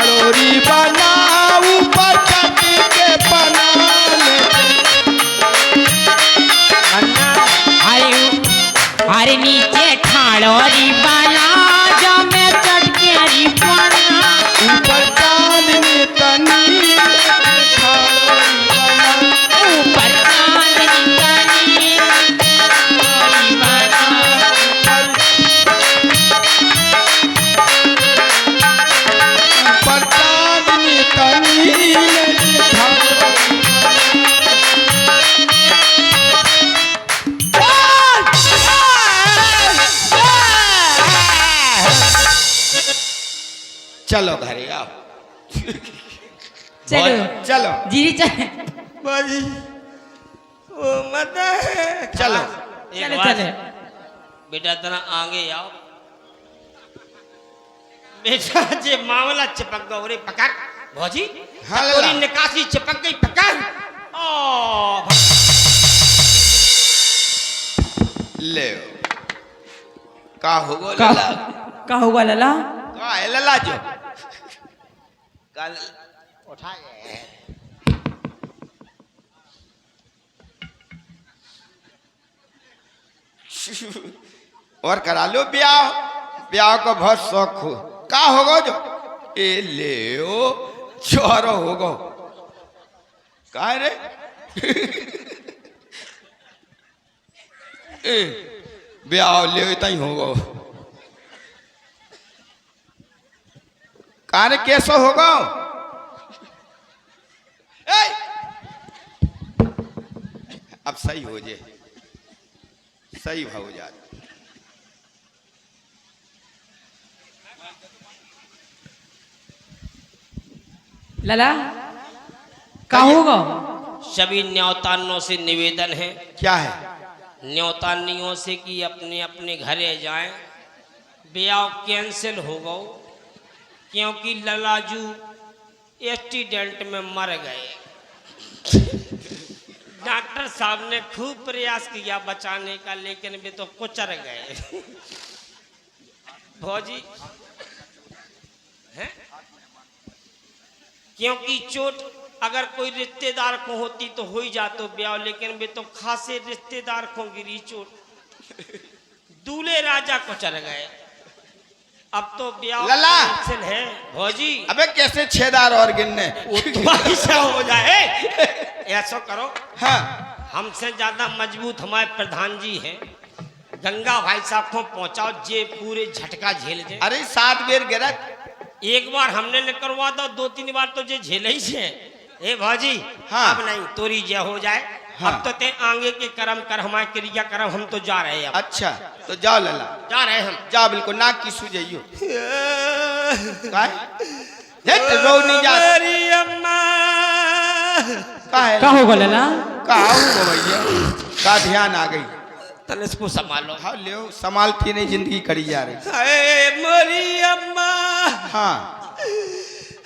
चलो घरे आओ। चलो चलो जीरी चले बाजी ओ मत चलो। चले चले बेटा तना आगे आओ बेटा जे मामला चिपक गो रे पकड़ भौजी हाँ, पूरी लला। निकासी चिपक गई पकड़ ओ ले का होगो का लला? का हुआ लला का है लला जो कल उठा और करा लो ब्याह। ब्याह को बहुत शौक हो। का होगो जो ए ले ओ चोरो होगो का रे ए ब्याह ले तई होगो का रे कैसो होगो ए अब सही हो जाए सही हो जाए। लला का होगा सभी न्योतानियों से निवेदन है क्या है न्योतानियों से कि अपने अपने घरे जाएं ब्याह कैंसिल हो गो क्योंकि ललाजू एक्सीडेंट में मर गए। डॉक्टर साहब ने खूब प्रयास किया बचाने का लेकिन वे तो कुचर गए। भौजी हैं क्योंकि चोट अगर कोई रिश्तेदार को होती तो हो ही जातो ब्याह लेकिन वे तो खासे रिश्तेदार को गिरी चोट। दूल्हे राजा को चल गए। अब तो ब्याह लला। कैंसिल है भौजी। अबे कैसे छेदार और गिनने वो तो ऐसा हो जाए ऐसा करो हाँ हमसे ज्यादा मजबूत हमारे प्रधान जी हैं गंगा भाई साहब को पहुंचाओ जे पूरे झटका झेल दे। अरे 7 बेर गिरा एक बार हमने निकलवा दो 2-3 बार तो जे झेले ही से ए भौजी हाँ। अब नहीं तोरी जय हो जाए। हाँ। अब तो ते आगे के कर्म कर हमारे क्रिया कर्म हम तो जा रहे हैं अब अच्छा तो जाओ लला जा रहे हैं हम। जाओ बिल्कुल नाक की सुजइयो रो नहीं जा मेरी अम्मा का है का होगा लला का होगा भैया का ध्यान आ गई तन इसको संभालो। हाँ ले संभालती नहीं जिंदगी करी जा रही। अरे मेरी अम्मा हाँ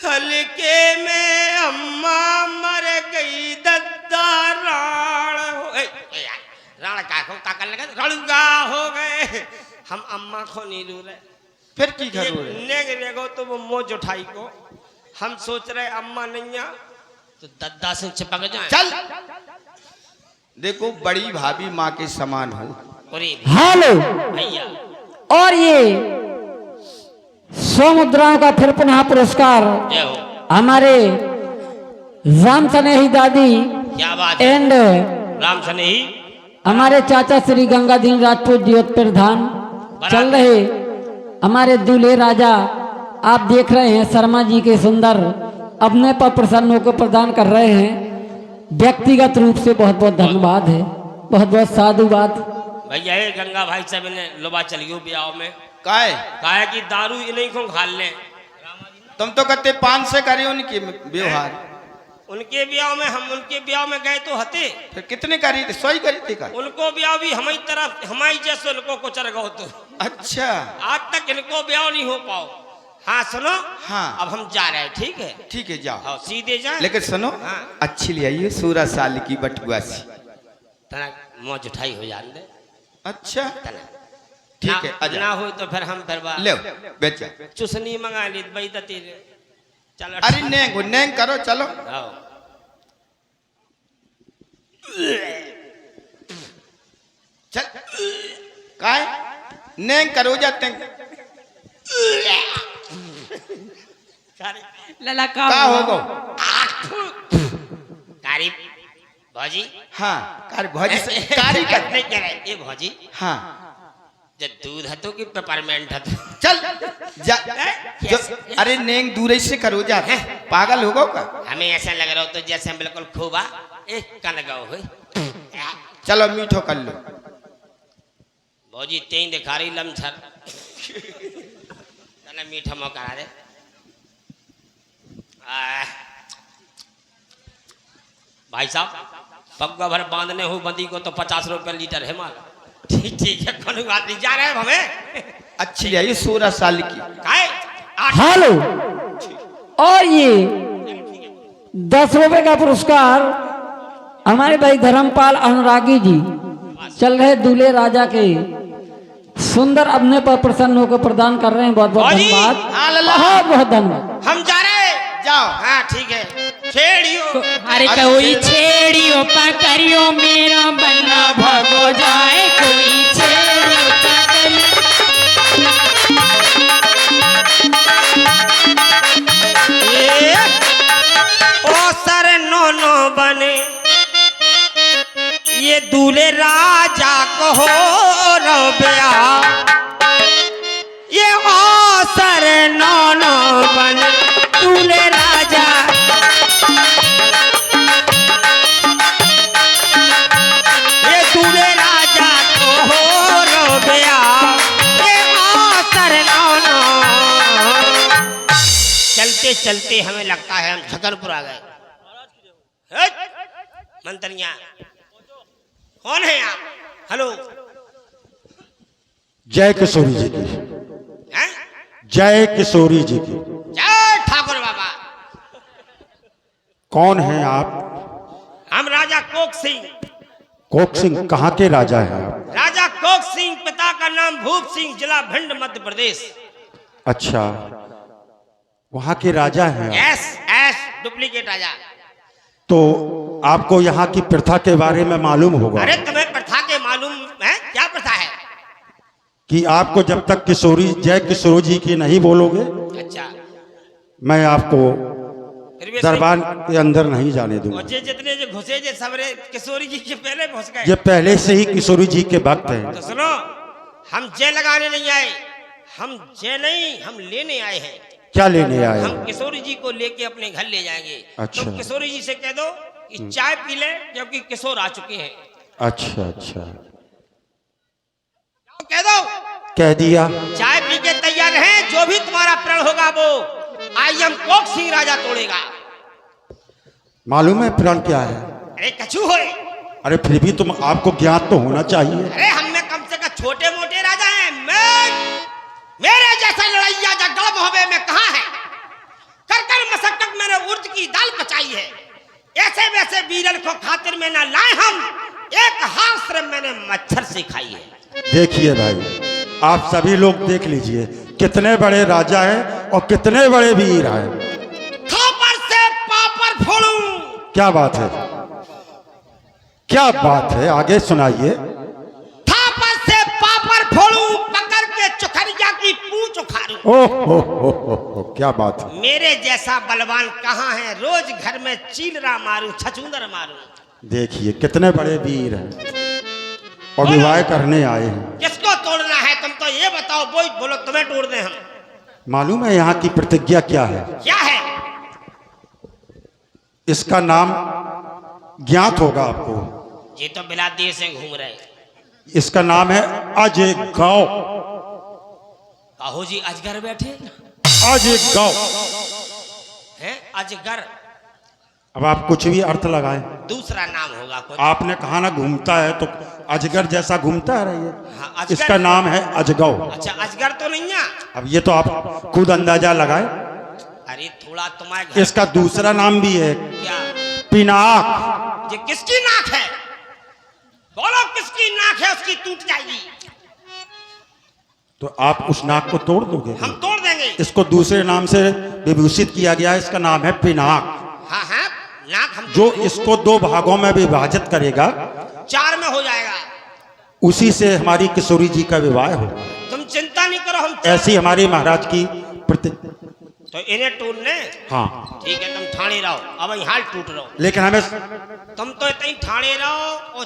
हल्के में अम्मा मर गई दद्दा राण हो राण का कर लगा रणगा हो गए हम अम्मा को नहीं रू रहे फिर की करो रे नेग रेगो तो वो मोज उठाई को हम सोच रहे अम्मा नहीं आ तो दद्दा से चिपक जाए। चल देखो बड़ी भाभी माँ के समान हो। अरे हेलो भैया और ये 100 मुद्राओं का फिर पुनः पुरस्कार जय हो हमारे राम सनेही दादी क्या बात है एंड राम सनेही हमारे चाचा श्री गंगाधीन राजपूत जीवत प्रधान चल रहे हमारे दूल्हे राजा आप देख रहे हैं शर्मा जी के सुंदर अपने पर प्रसन्न को प्रदान कर रहे हैं। व्यक्तिगत रूप से बहुत बहुत धन्यवाद है बहुत बहुत साधुवाद। भैया ये गंगा भाई साहब ने लोबा चलियो ब्याह में काय कहा कि दारू इन्हीं को खा ले। तुम तो कहते 5 से करे उनके व्यवहार उनके ब्याह में हम उनके ब्याह में गए तो हते फिर कितने करी थे 100 ही करी थी का उनको ब्याह भी हमारी तरफ हमारी जैसे उनको को चल गो तो अच्छा आज तक इनको ब्याह नहीं हो पाओ। हाँ सुनो हाँ अब हम जा रहे हैं ठीक है ठीक है जाओ हाँ सीधे जाए लेकिन सुनो हाँ। अच्छी ले आइए 16 साल की बटुआ सी। तना मौज उठाई हो जान दे अच्छा तना ठीक है आजा ना हो तो फिर हम फिर ले बेचा चुसनी मंगा ली भाई तीर चलो अरे नेंग करो चलो आओ चल काय नेंग करो जाते लला का का होगो कारी भौजी हाँ कार भौजी से कारी कर नहीं कह रहे ये भौजी हाँ जब दूध हतो कि पेपरमेंट हतो चल जा जो, अरे नेंग दूर से करो जा पागल होगो का हमें ऐसा लग रहा हो तो जैसे हम बिल्कुल खूबा एक का लगाओ हुई चलो मीठो कर लो भौजी तेई दिखा रही लमछर मीठा मौका दे भाई साहब पग्गा भर बांधने हो बंदी को तो 50 रुपये लीटर है माल। ठीक ठीक है, कोई बात नहीं, जा रहे हैं हमें। अच्छी है ये 16 साल की। काय 8 हेलो, और ये 10 रुपए का पुरस्कार हमारे भाई धर्मपाल अनुरागी जी चल रहे दूल्हे राजा के सुंदर अभिनय पर प्रसन्न होकर प्रदान कर रहे हैं। बहुत बहुत फौजी, धन्यवाद, हाँ लल्ला। बहुत बहुत धन्यवाद। हम जा रहे हैं। जाओ। हाँ ठीक है, छेड़ियो अरे कोई छेड़ियो पकड़ियो मेरा बन्ना भगो जाए, कोई छेड़ियो पकड़ियो। ये ओ सर नो नो बने ये दूल्हे राजा को हो रबिया, ये ओ सर नो नो बने दूल्हे राजा, ये दूल्हे राजा को हो रबिया, ये ओ सर नो नो। चलते चलते हमें लगता है हम छतरपुर आ गए। मंत्रिया कौन है आप? हेलो जय किशोरी जी की, हैं? जय किशोरी जी की। जय ठाकुर बाबा। कौन हैं आप? हम राजा कोक सिंह। कोक सिंह कहाँ के राजा हैं आप? राजा कोक सिंह, पिता का नाम भूप सिंह, जिला भिंड मध्य प्रदेश। अच्छा, वहाँ के राजा हैं आप। एस एस डुप्लीकेट राजा। तो आपको यहाँ की प्रथा के बारे में मालूम होगा अरे तुम्हें प्रथा के मालूम है? क्या प्रथा है? कि आपको जब तक किशोरी जय किशोरी जी की नहीं बोलोगे, अच्छा, मैं आपको फिर भी दरबार के अंदर नहीं जाने दूंगा। और जे जितने जो घुसे जे सबरे किशोरी जी के पहले घुस गए। ये पहले से ही किशोरी जी के भक्त हैं। तो सुनो, हम जय लगाने नहीं आए, हम जय नहीं, हम लेने आए हैं। क्या लेने आए? हम किशोरी जी को लेके अपने घर ले जाएंगे। अच्छा। तुम किशोरी जी से कह दो कि चाय पी ले, क्योंकि किशोर आ चुके हैं। अच्छा अच्छा, कह दो, कह दिया। चाय पी के तैयार हैं। जो भी तुम्हारा प्रण होगा वो आई एम कोक सिंह राजा तोड़ेगा। मालूम है प्रण क्या है? अरे कछू होए, अरे फिर भी तुम आपको ज्ञात तो होना चाहिए। अरे हम में कम से कम छोटे मोटे राजा हैं। मेरे जैसा लड़ैया जगड़ मोहबे में कहाँ है? कर कर मशक्कत मैंने उर्द की दाल पचाई है। ऐसे वैसे बीरल को खातिर में ना लाए हम, एक हाथ से मैंने मच्छर से खाई है। देखिए भाई, आप सभी लोग देख लीजिए कितने बड़े राजा हैं और कितने बड़े वीर हैं। थापर से पापर फोड़ूं। क्या बात है, क्या बात है, आगे सुनाइए। थापर से पापर फोड़ूं, पकड़ के चुखरिया की पूंछ उखाड़ूं। ओह, क्या बात है। मेरे जैसा बलवान कहाँ है? रोज घर में चीलरा मारूं, छछूंदर मारूं। देखिए कितने बड़े वीर हैं और विवाह करने आए हैं। किसको तोड़ना है? तुम तो ये बताओ, बोलो तुम्हें तोड़ दें हम। मालूम है यहाँ की प्रतिज्ञा क्या है? क्या है? इसका नाम ज्ञात होगा आपको। ये तो बिलाती से घूम रहे। इसका नाम है अजय गांव। काहो जी अजगर बैठे अजय गांव। हैं? अजगर अब आप कुछ भी अर्थ लगाएं, दूसरा नाम होगा कुछ। आपने कहा ना घूमता है, तो अजगर जैसा घूमता है रही हाँ, है। अजगर। इसका नाम है अजगौ। अच्छा, अजगर तो नहीं है। अब ये तो आप खुद अंदाजा लगाएं। अरे थोड़ा तुम्हारे घर इसका दूसरा नाम भी है क्या? पिनाक। ये किसकी नाक है? बोलो किसकी नाक है? उसकी टूट जाएगी। तो आप उस नाक को तोड़ दोगे? हम तोड़ देंगे। इसको दूसरे नाम से विभूषित किया गया है। इसका नाम है पिनाक। हाँ हाँ, नाक हम जो इसको 2 भागों में विभाजित करेगा, 4 में हो जाएगा। उसी से हमारी किशोरी जी का विवाह होगा। तुम चिंता नहीं करो, हम ऐसी हमारी महाराज की प्रति। तो इन्हें टूटने। हाँ, ठीक है, तुम ठाणे रहो। अब यहाँ टूट रहो। लेकिन हमें तुम तो इतनी ठाणे रहो और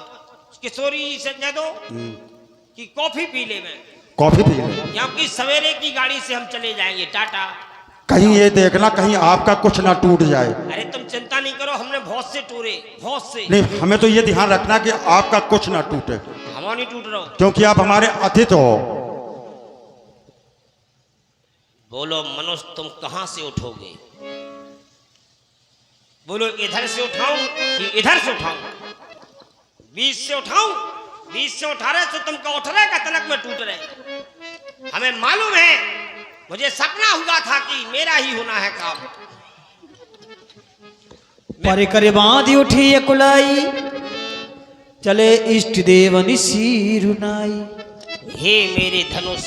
किशोरी जी से कह दो कि कॉफी पी ले। मैं कॉफी पी लें। क्योंकि सवेरे की गाड़ी से हम चले जाएंगे। टाटा। कहीं ये देखना कहीं आपका कुछ ना टूट जाए। अरे तुम चिंता नहीं करो, हमने बहुत से टूरे, बहुत से। नहीं, हमें तो ये ध्यान रखना कि आपका कुछ ना टूटे, हम नहीं टूट रहा। क्योंकि आप हमारे अतिथि हो। बोलो मनुष्य, तुम कहां से उठोगे? बोलो इधर से उठाऊं कि इधर से उठाऊं? 20 से उठाऊं? 20 से उठा रहे तो तुमका उठ रहे का तलक में टूट रहे। हमें मालूम है, मुझे सपना हुआ था कि मेरा ही होना है काम। पर कर बांधी उठी ये कुलाई, चले इष्ट देवन सिरुनाई। हे मेरे धनुष,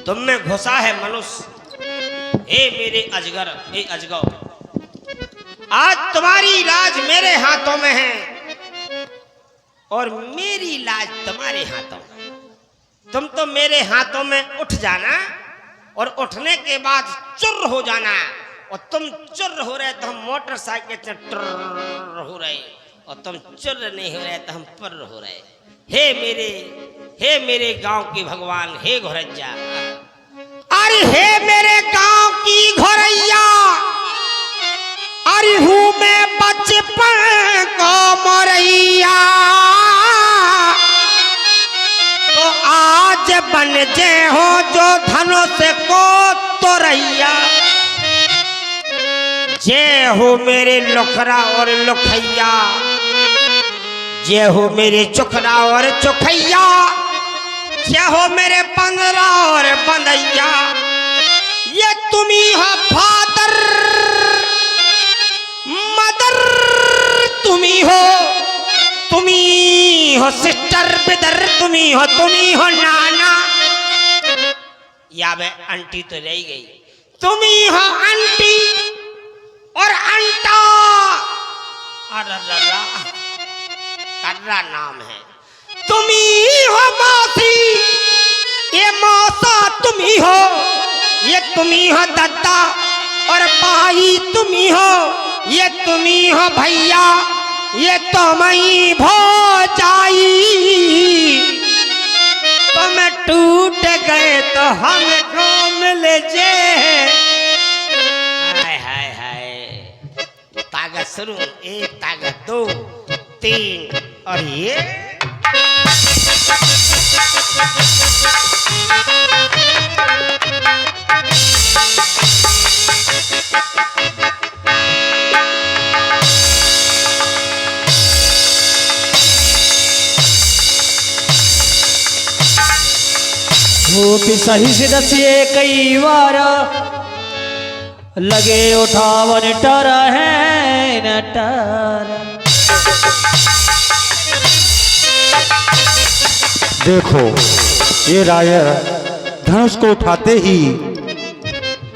तुम में घुसा है मनुष्य। हे मेरे अजगर, हे अजगर, आज तुम्हारी लाज मेरे हाथों में है और मेरी लाज तुम्हारे हाथों में। तुम तो मेरे हाथों में उठ जाना और उठने के बाद चुर हो जाना, और तुम चुर हो रहे तो हम मोटरसाइकिल से टर्र हो रहे, और तुम चुर नहीं हो रहे तो हम पर्र हो रहे। हे मेरे गांव के भगवान, हे घोरैया, अरे हे मेरे गांव की घोरैया, अरे हूँ मैं बचपन को मोरैया, तो आज बन जे हो जो धनुष को तोरैया। जय हो मेरे लुखरा और लुखैया, जय हो मेरे चुखरा और चुखैया, जय हो मेरे बंदरा और बंदैया। ये तुम्ही हो फादर मदर, तुम्ही हो सिस्टर ब्रदर, तुम्ही हो नाना, या वे आंटी तो रह गई, तुम्ही हो आंटी और अंटा, अरररा कर्रा नाम है। तुम्ही हो मौसी, ये मौसा तुम्ही हो, ये तुम्ही हो दादा और भाई तुम्ही हो, ये तुम्ही हो भैया, ये तुम्ही भौजाई। तुम टूट गए तो हमको मिल जे। हाय हाय हाय, ताकत शुरू, 1 ताकत 2 3 और ये धूप सही से दसिए कई बार, लगे उठावन टर है न टर। देखो ये राय धनुष को उठाते ही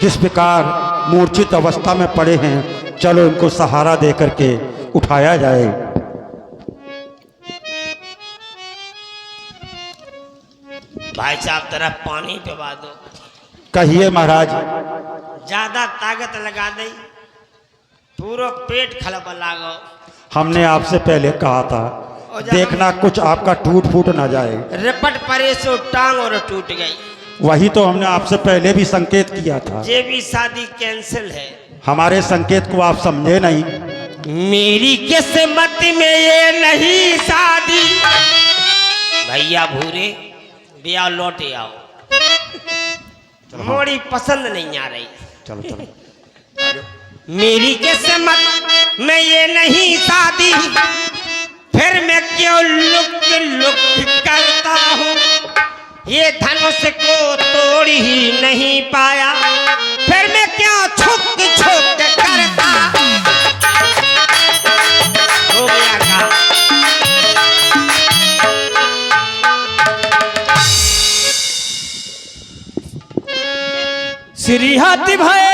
किस प्रकार मूर्छित अवस्था में पड़े हैं। चलो इनको सहारा दे करके उठाया जाए। भाई साहब तरफ पानी पिवा दो। कहिए महाराज। ज्यादा ताकत लगा दे, पूरा पेट खलबला गो। हमने आपसे पहले कहा था देखना कुछ आपका टूट फूट ना जाए। रिपट परे सो टांग और टूट गई। वही तो हमने आपसे पहले भी संकेत किया था। ये भी शादी कैंसिल है। हमारे संकेत को आप समझे नहीं। मेरी किस्मत में ये नहीं शादी। भैया भूरे बिया लौटे आओ, मोड़ी पसंद नहीं आ रही। चलो चलो। मेरी किस्मत में ये नहीं शादी, फिर मैं क्यों लुक लुक करता हूँ। ये धनुष को तोड़ ही नहीं पाया, फिर मैं क्यों छुक छुक करता। हो गया काम। श्री हाथी भाई